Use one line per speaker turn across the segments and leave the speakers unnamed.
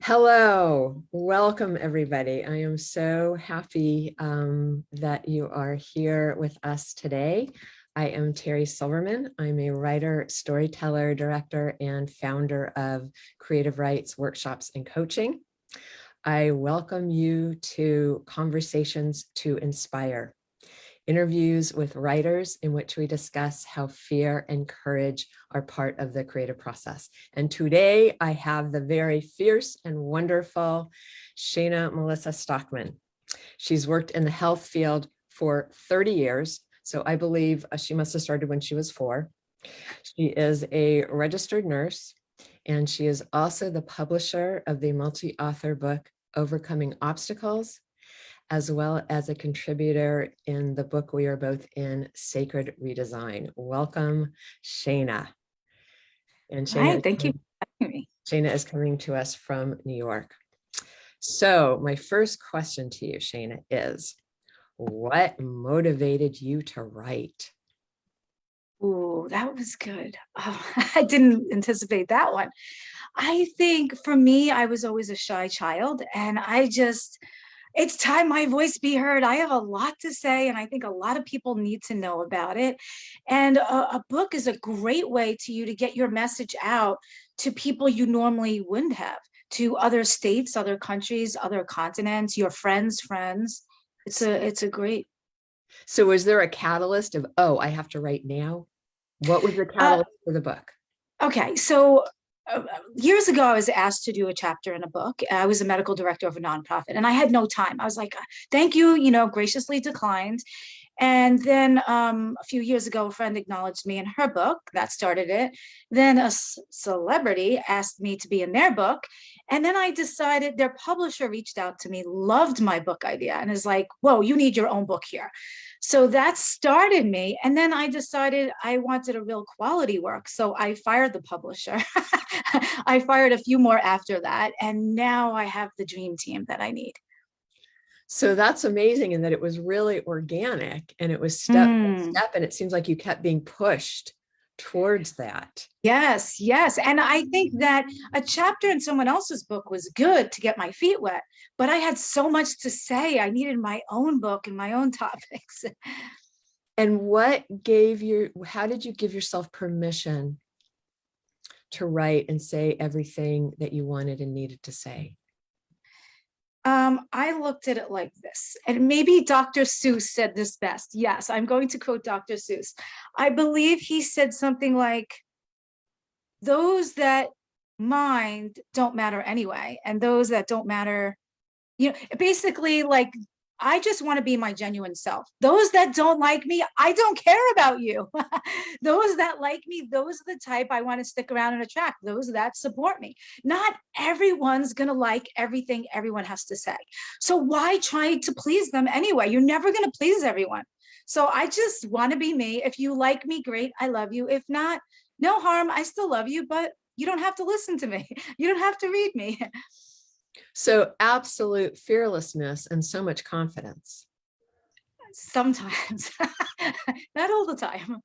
Hello, welcome everybody. I am so happy that you are here with us today. I am Terry Silverman. I'm a writer, storyteller, director, and founder of Creative Rites Workshops and Coaching. I welcome you to Conversations to Inspire, interviews with writers in which we discuss how fear and courage are part of the creative process. And today I have the very fierce and wonderful Shana Melissa Stockman. She's worked in the health field for 30 years. So I believe she must have started when she was 4. She is a registered nurse, and she is also the publisher of the multi-author book, Overcoming Obstacles, as well as a contributor in the book we are both in, Sacred Redesign. Welcome, Shana. And Shana,
hi, thank you for having me.
Shana is coming to us from New York. So my first question to you, Shana, is what motivated you to write?
Oh, that was good. Oh, I didn't anticipate that one. I think for me, I was always a shy child, and it's time my voice be heard. I have a lot to say, and I think a lot of people need to know about it. And a book is a great way to get your message out to people you normally wouldn't have, to other states, other countries, other continents, your friends' friends. It's a great.
So was there a catalyst of, oh, I have to write now? What was the catalyst for the book?
Okay, so years ago, I was asked to do a chapter in a book. I was a medical director of a nonprofit, and I had no time. I was like, thank you, graciously declined. And then a few years ago, a friend acknowledged me in her book. That started it. Then a celebrity asked me to be in their book. And then I decided their publisher reached out to me, loved my book idea, and is like, whoa, you need your own book here. So that started me. And then I decided I wanted a real quality work. So I fired the publisher. I fired a few more after that. And now I have the dream team that I need.
So that's amazing in that it was really organic and it was step by step, and it seems like you kept being pushed towards that.
Yes, yes. And I think that a chapter in someone else's book was good to get my feet wet, but I had so much to say. I needed my own book and my own topics.
And how did you give yourself permission to write and say everything that you wanted and needed to say?
I looked at it like this, and maybe Dr. Seuss said this best. Yes, I'm going to quote Dr. Seuss. I believe he said something like, those that mind don't matter anyway, and those that don't matter, basically, like, I just want to be my genuine self. Those that don't like me, I don't care about you. Those that like me, those are the type I want to stick around and attract. Those that support me. Not everyone's going to like everything everyone has to say. So why try to please them anyway? You're never going to please everyone. So I just want to be me. If you like me, great. I love you. If not, no harm. I still love you, but you don't have to listen to me. You don't have to read me.
So absolute fearlessness and so much confidence.
Sometimes, not all the time.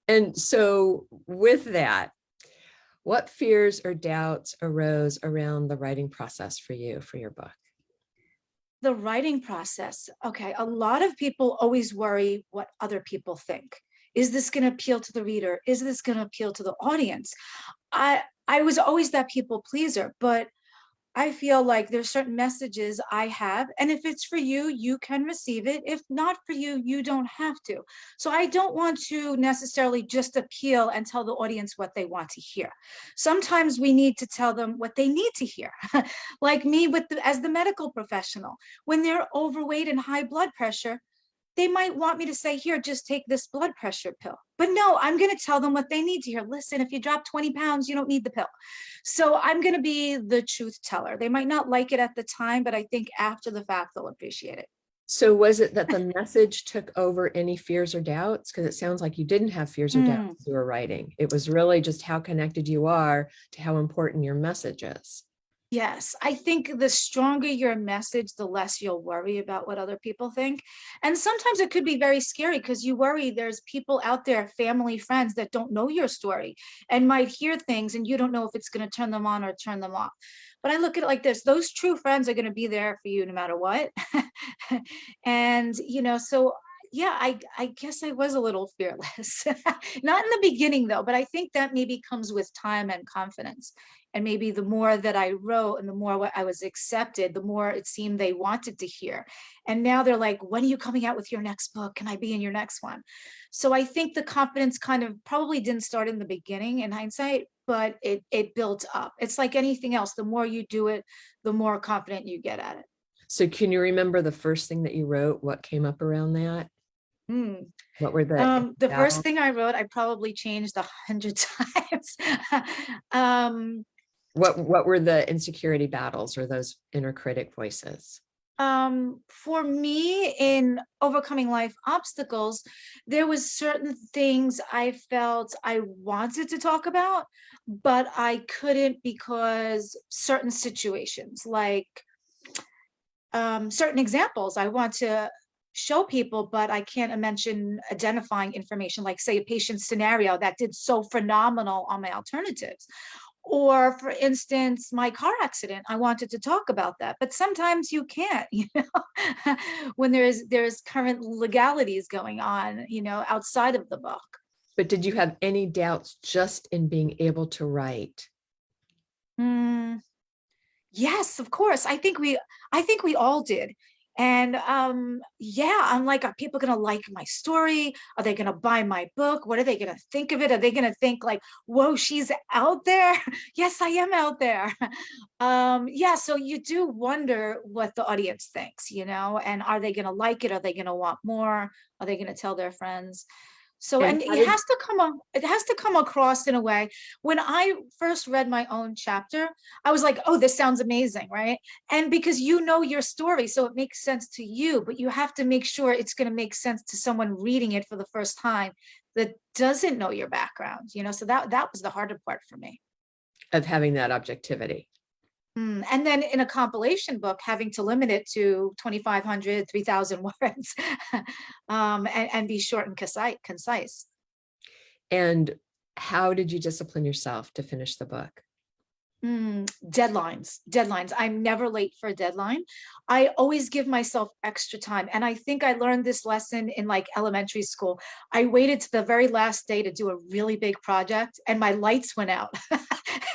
And so with that, what fears or doubts arose around the writing process for you, for your book?
The writing process. Okay, a lot of people always worry what other people think. Is this going to appeal to the reader? Is this going to appeal to the audience? I was always that people pleaser, but I feel like there's certain messages I have, and if it's for you, you can receive it. If not for you, you don't have to. So I don't want to necessarily just appeal and tell the audience what they want to hear. Sometimes we need to tell them what they need to hear. Like me as the medical professional, when they're overweight and high blood pressure, they might want me to say, here, just take this blood pressure pill. But no, I'm going to tell them what they need to hear. Listen, if you drop 20 pounds, you don't need the pill. So I'm going to be the truth teller. They might not like it at the time, but I think after the fact, they'll appreciate it.
So was it that the message took over any fears or doubts? Because it sounds like you didn't have fears or doubts as you were writing. It was really just how connected you are to how important your message is.
Yes, I think the stronger your message, the less you'll worry about what other people think. And sometimes it could be very scary because you worry there's people out there, family, friends that don't know your story and might hear things and you don't know if it's going to turn them on or turn them off. But I look at it like this, those true friends are going to be there for you no matter what. And, so yeah, I guess I was a little fearless. Not in the beginning though, but I think that maybe comes with time and confidence. And maybe the more that I wrote and the more I was accepted, the more it seemed they wanted to hear. And now they're like, when are you coming out with your next book? Can I be in your next one? So I think the confidence kind of probably didn't start in the beginning in hindsight, but it built up. It's like anything else. The more you do it, the more confident you get at it.
So can you remember the first thing that you wrote? What came up around that?
Hmm.
What were the
The first
battles?
thing I wrote, I probably changed 100 times. um,
What were the insecurity battles or those inner critic voices?
for me in overcoming life obstacles, there was certain things I felt I wanted to talk about, but I couldn't because certain situations, like certain examples I want to show people, but I can't mention identifying information, like say a patient scenario that did so phenomenal on my alternatives. Or for instance, my car accident, I wanted to talk about that, but sometimes you can't, when there's current legalities going on, outside of the book.
But did you have any doubts just in being able to write?
Mm, yes, of course. I think we all did. And yeah, I'm like, are people gonna like my story? Are they gonna buy my book? What are they gonna think of it? Are they gonna think like, whoa, she's out there? Yes, I am out there. Yeah, so you do wonder what the audience thinks, and are they gonna like it? Are they gonna want more? Are they gonna tell their friends? So,
And
and
how did
it has to come across in a way. When I first read my own chapter, I was like, oh, this sounds amazing, right? And because you know your story, so it makes sense to you, but you have to make sure it's going to make sense to someone reading it for the first time that doesn't know your background, so that was the harder part for me.
of having that objectivity?
And then in a compilation book, having to limit it to 2,500, 3,000 words, and be short and concise.
And how did you discipline yourself to finish the book?
Deadlines. I'm never late for a deadline. I always give myself extra time. And I think I learned this lesson in like elementary school. I waited to the very last day to do a really big project and my lights went out.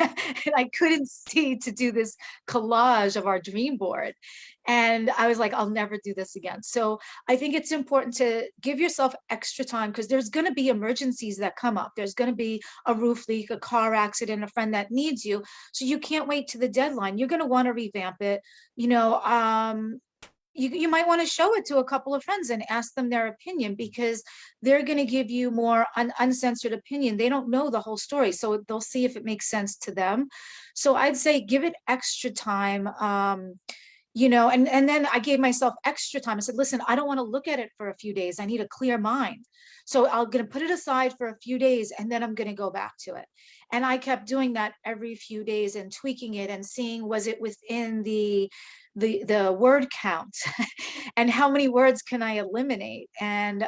And I couldn't see to do this collage of our dream board. And I was like, I'll never do this again. So I think it's important to give yourself extra time because there's going to be emergencies that come up. There's going to be a roof leak, a car accident, a friend that needs you. So you can't wait to the deadline. You're going to want to revamp it. You know, you might want to show it to a couple of friends and ask them their opinion because they're going to give you more uncensored opinion. They don't know the whole story, so they'll see if it makes sense to them. So I'd say give it extra time. And then I gave myself extra time. I said, listen, I don't want to look at it for a few days. I need a clear mind. So I'm going to put it aside for a few days and then I'm going to go back to it. And I kept doing that every few days and tweaking it and seeing was it within the word count and how many words can I eliminate. And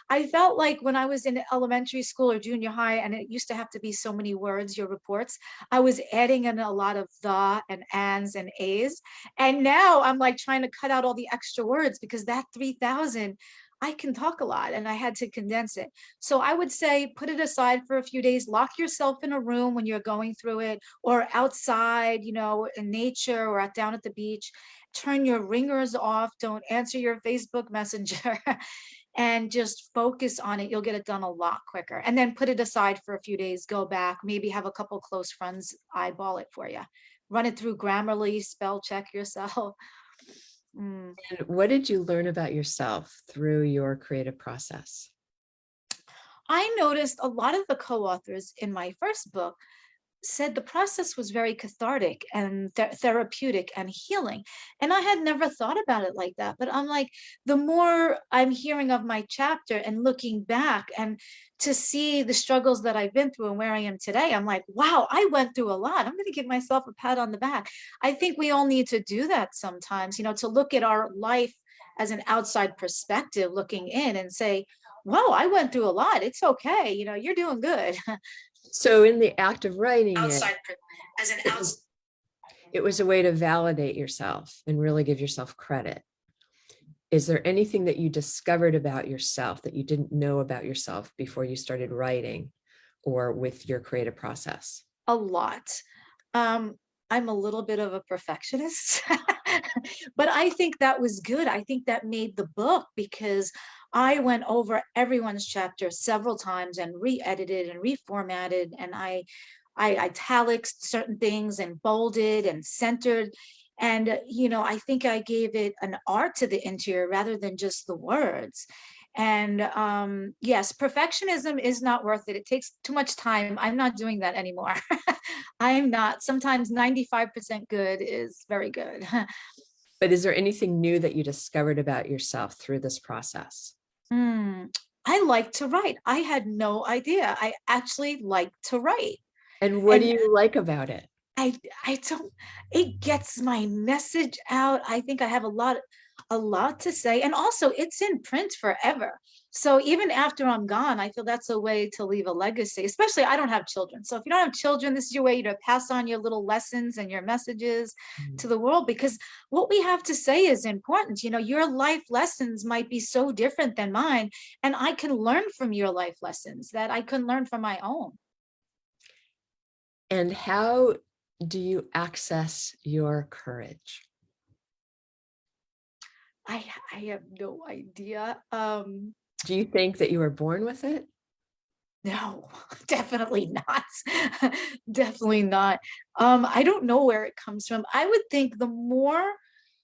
I felt like when I was in elementary school or junior high and it used to have to be so many words, your reports, I was adding in a lot of the and ands and a's. And now I'm like trying to cut out all the extra words because that 3,000, I can talk a lot and I had to condense it. So I would say put it aside for a few days, lock yourself in a room when you're going through it or outside, in nature or down at the beach. Turn your ringers off. Don't answer your Facebook Messenger and just focus on it. You'll get it done a lot quicker. And then put it aside for a few days, go back, maybe have a couple close friends eyeball it for you. Run it through Grammarly, spell check yourself. Mm.
And what did you learn about yourself through your creative process?
I noticed a lot of the co-authors in my first book said the process was very cathartic and therapeutic and healing. And I had never thought about it like that. But I'm like, the more I'm hearing of my chapter and looking back and to see the struggles that I've been through and where I am today, I'm like, wow, I went through a lot. I'm going to give myself a pat on the back. I think we all need to do that sometimes, to look at our life as an outside perspective, looking in and say, whoa, I went through a lot. It's okay. You're doing good.
So in the act of writing it,
Outside as an outside.
it was a way to validate yourself and really give yourself credit. Is there anything that you discovered about yourself that you didn't know about yourself before you started writing or with your creative process?
A lot. I'm a little bit of a perfectionist, but I think that was good. I think that made the book because I went over everyone's chapter several times and re-edited and reformatted, and I italics certain things and bolded and centered. And, I think I gave it an art to the interior rather than just the words. And yes, perfectionism is not worth it. It takes too much time. I'm not doing that anymore. I'm not. Sometimes 95% good is very good.
But is there anything new that you discovered about yourself through this process?
I like to write. I had no idea. I actually like to write.
And what do you like about it?
I don't, it gets my message out. I think I have a lot to say. And also it's in print forever. So even after I'm gone, I feel that's a way to leave a legacy, especially I don't have children. So if you don't have children, this is your way to pass on your little lessons and your messages to the world, because what we have to say is important. Your life lessons might be so different than mine, and I can learn from your life lessons that I couldn't learn from my own.
And how do you access your courage?
I have no idea.
Do you think that you were born with it?
No, definitely not. Definitely not. I don't know where it comes from. I would think the more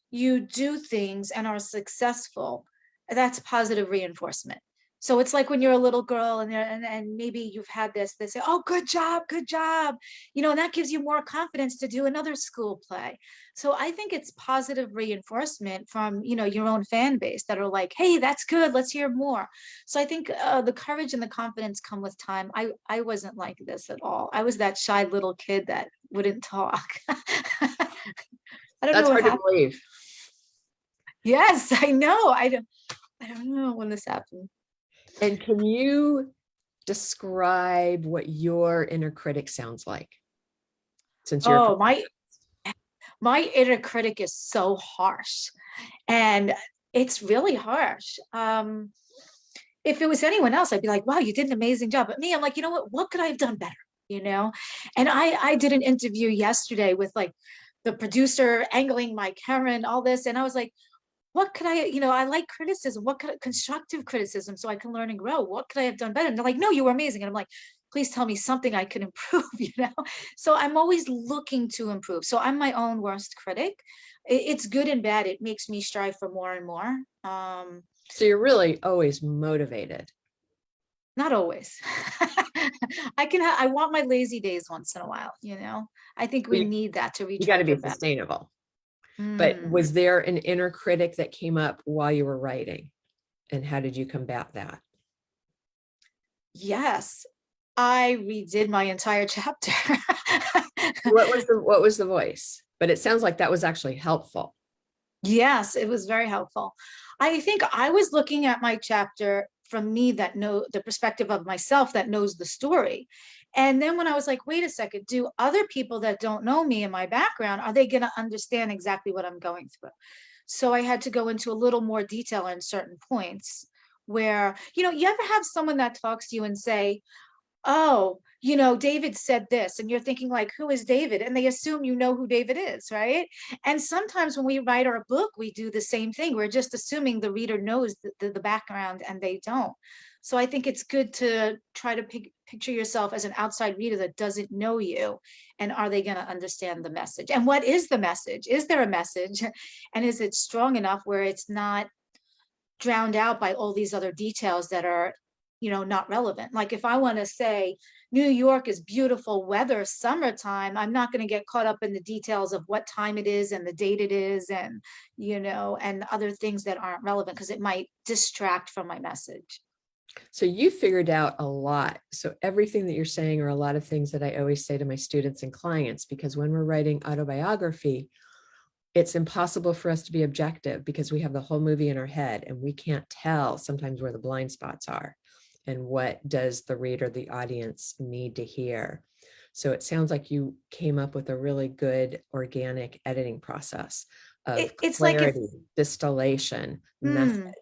you do things and are successful, that's positive reinforcement. So it's like when you're a little girl and maybe you've had this, they say, oh, good job, good job. And that gives you more confidence to do another school play. So I think it's positive reinforcement from, your own fan base that are like, hey, that's good. Let's hear more. So I think the courage and the confidence come with time. I wasn't like this at all. I was that shy little kid that wouldn't talk. I don't
That's
know what
hard to
happened.
believe.
Yes, I know. I don't know when this happened.
And can you describe what your inner critic sounds like? Since you're
Oh, my inner critic is so harsh, and it's really harsh. If it was anyone else, I'd be like, wow, you did an amazing job. But me, I'm like, you know what could I have done better? And I did an interview yesterday with like the producer angling my camera and all this, and I was like, what could I like criticism, what could constructive criticism so I can learn and grow. What could I have done better? And they're like, no, you were amazing. And I'm like, please tell me something I can improve. So I'm always looking to improve. So I'm my own worst critic. It's good and bad. It makes me strive for more and more.
So you're really always motivated.
Not always. I want my lazy days once in a while. I think we need that to
You got to
recharge
be
our battery.
sustainable. But was there an inner critic that came up while you were writing? And how did you combat that?
Yes, I redid my entire chapter.
What was the voice? But it sounds like that was actually helpful.
Yes, it was very helpful. I think I was looking at my chapter from me that know the perspective of myself that knows the story. And then when I was like, wait a second, do other people that don't know me and my background, are they going to understand exactly what I'm going through? So I had to go into a little more detail in certain points where, you ever have someone that talks to you and say, oh, David said this, and you're thinking like, who is David? And they assume you know who David is, right? And sometimes when we write our book, we do the same thing. We're just assuming the reader knows the background and they don't. So I think it's good to try to picture yourself as an outside reader that doesn't know you. And are they going to understand the message? And what is the message? Is there a message? And is it strong enough where it's not drowned out by all these other details that are not relevant. Like if I want to say New York is beautiful weather, summertime, I'm not going to get caught up in the details of what time it is and the date it is, and, and other things that aren't relevant because it might distract from my message.
So you figured out a lot. So everything that you're saying are a lot of things that I always say to my students and clients, because when we're writing autobiography, it's impossible for us to be objective because we have the whole movie in our head and we can't tell sometimes where the blind spots are and what does the reader, the audience need to hear. So it sounds like you came up with a really good organic editing process of
It's like
clarity, distillation, message.
mm,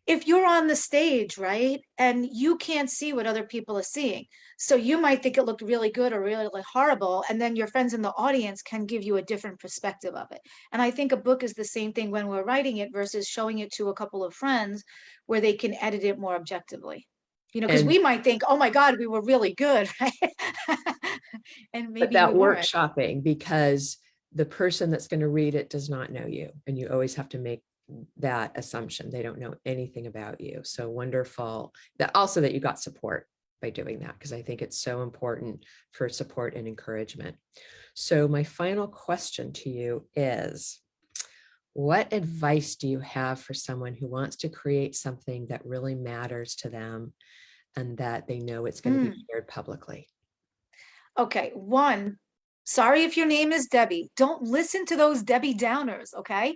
if you're on the stage, right, and you can't see what other people are seeing, so you might think it looked really good or really like horrible, and then your friends in the audience can give you a different perspective of it. And I think a book is the same thing when we're writing it versus showing it to a couple of friends where they can edit it more objectively. Because
And
we might think, oh my God, we were really good, right? And
but
maybe we
that
weren't.
workshopping, because the person that's going to read it does not know you, and you always have to make that assumption. They don't know anything about you. So wonderful that also that you got support by doing that, because I think it's so important for support and encouragement. So my final question to you is, what advice do you have for someone who wants to create something that really matters to them and that they know it's going to be
Mm.
shared publicly?
Okay, one, sorry if your name is Debbie. Don't listen to those Debbie Downers, okay?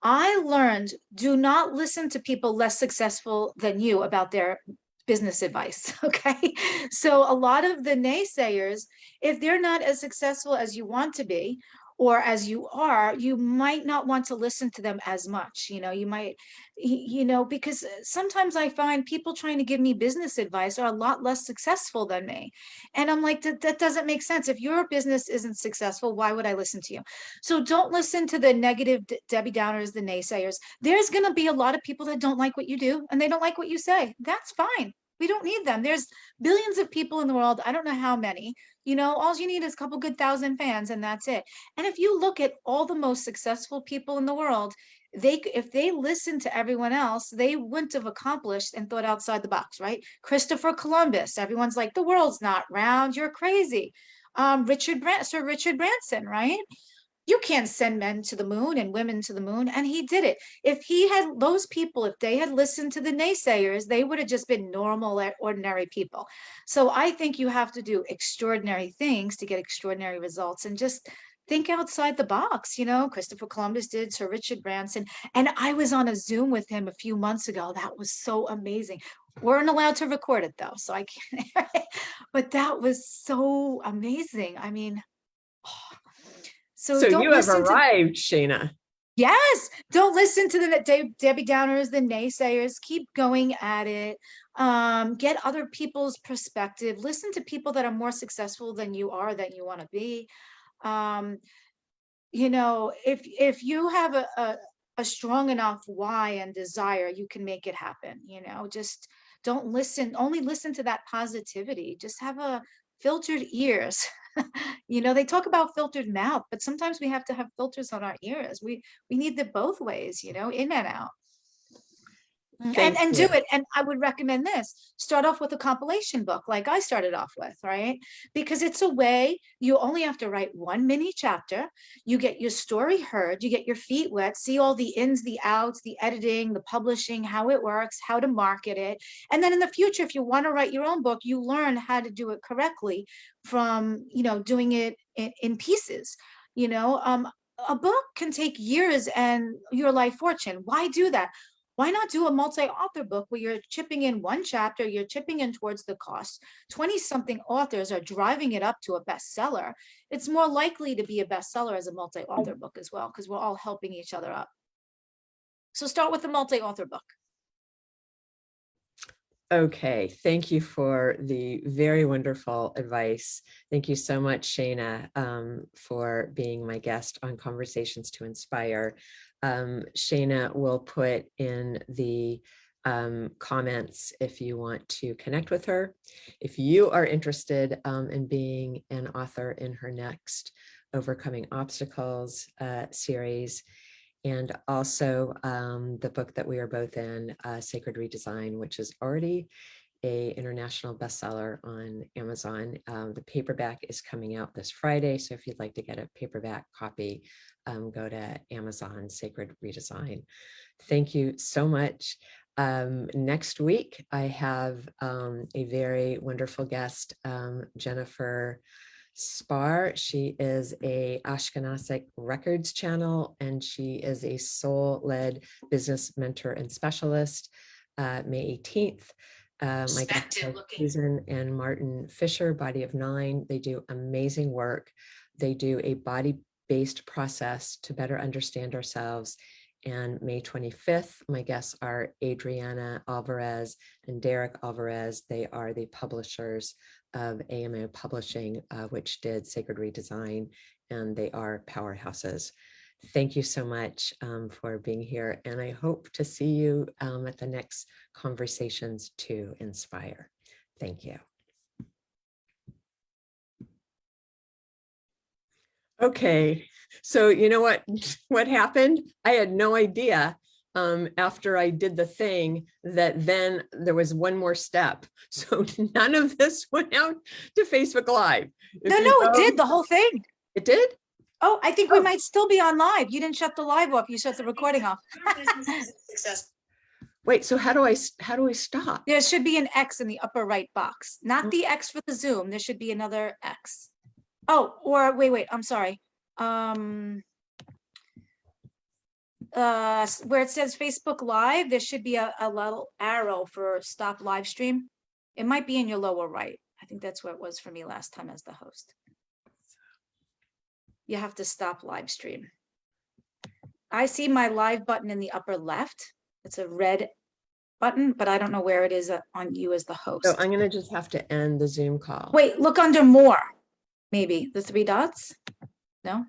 I learned, do not listen to people less successful than you about their business advice. Okay. So a lot of the naysayers, if they're not as successful as you want to be, or as you are, you might not want to listen to them as much. You might, because sometimes I find people trying to give me business advice are a lot less successful than me. And I'm like, that doesn't make sense. If your business isn't successful, why would I listen to you? So don't listen to the negative Debbie Downers, the naysayers. There's going to be a lot of people that don't like what you do and they don't like what you say. That's fine. We don't need them. There's billions of people in the world. I don't know how many. All you need is a couple good thousand fans and that's it. And if you look at all the most successful people in the world, if they listened to everyone else, they wouldn't have accomplished and thought outside the box, right? Christopher Columbus, everyone's like, the world's not round, you're crazy. Sir Richard Branson, right? You can't send men to the moon and women to the moon. And he did it. If he had those people, if they had listened to the naysayers, they would have just been normal, ordinary people. So I think you have to do extraordinary things to get extraordinary results, and just think outside the box. Christopher Columbus did, Sir Richard Branson. And I was on a Zoom with him a few months ago. That was so amazing. Weren't allowed to record it though, so I can't. But that was so amazing. I mean, so
So
don't
you have
listen to,
arrived, Shayna.
yes, don't listen to the Debbie Downers, the naysayers. Keep going at it. Get other people's perspective. Listen to people that are more successful than you are, than you want to be. Um, if you have a strong enough why and desire, you can make it happen. Just don't only listen to that positivity. Just have a filtered ears. They talk about filtered mouth, but sometimes we have to have filters on our ears. We need the both ways, in and out. And
Thank
and do
you.
it. And I would recommend this. Start off with a compilation book like I started off with, right? Because it's a way, you only have to write one mini chapter. You get your story heard, you get your feet wet, see all the ins, the outs, the editing, the publishing, how it works, how to market it. And then in the future, if you want to write your own book, you learn how to do it correctly from, doing it in pieces. A book can take years and your life fortune. Why do that? Why not do a multi-author book where you're chipping in one chapter, you're chipping in towards the cost? 20-something authors are driving it up to a bestseller. It's more likely to be a bestseller as a multi-author book as well, because we're all helping each other up. So start with a multi-author book.
Okay, thank you for the very wonderful advice. Thank you so much, Shayna, for being my guest on Conversations to Inspire. Shayna will put in the comments if you want to connect with her. If you are interested in being an author in her next Overcoming Obstacles series, and also the book that we are both in, Sacred Redesign, which is already a international bestseller on Amazon. The paperback is coming out this Friday, so if you'd like to get a paperback copy, go to Amazon Sacred Redesign. Thank you so much. Next week, I have a very wonderful guest, Jennifer Sparr. She is a Ashkenazic records channel, and she is a soul-led business mentor and specialist. May 18th. My guests are Susan and Martin Fisher, Body of Nine. They do amazing work. They do a body-based process to better understand ourselves. And May 25th, my guests are Adriana Alvarez and Derek Alvarez. They are the publishers of AMO Publishing, which did Sacred Redesign, and they are powerhouses. Thank you so much for being here, and I hope to see you at the next Conversations to Inspire. Thank you. Okay, so you know what happened? I had no idea after I did the thing that then there was one more step. So none of this went out to Facebook Live.
No, it did the whole thing.
It did?
Oh, I think we might still be on live. You didn't shut the live off. You shut the recording off.
Wait, so how do I stop?
There should be an X in the upper right box, not the X for the Zoom. There should be another X. Oh, or wait, I'm sorry. Where it says Facebook Live, there should be a little arrow for stop live stream. It might be in your lower right. I think that's where it was for me last time as the host. You have to stop live stream. I see my live button in the upper left. It's a red button, but I don't know where it is on you as the host.
So I'm going to just have to end the Zoom call.
Wait, look under more. Maybe the three dots. No.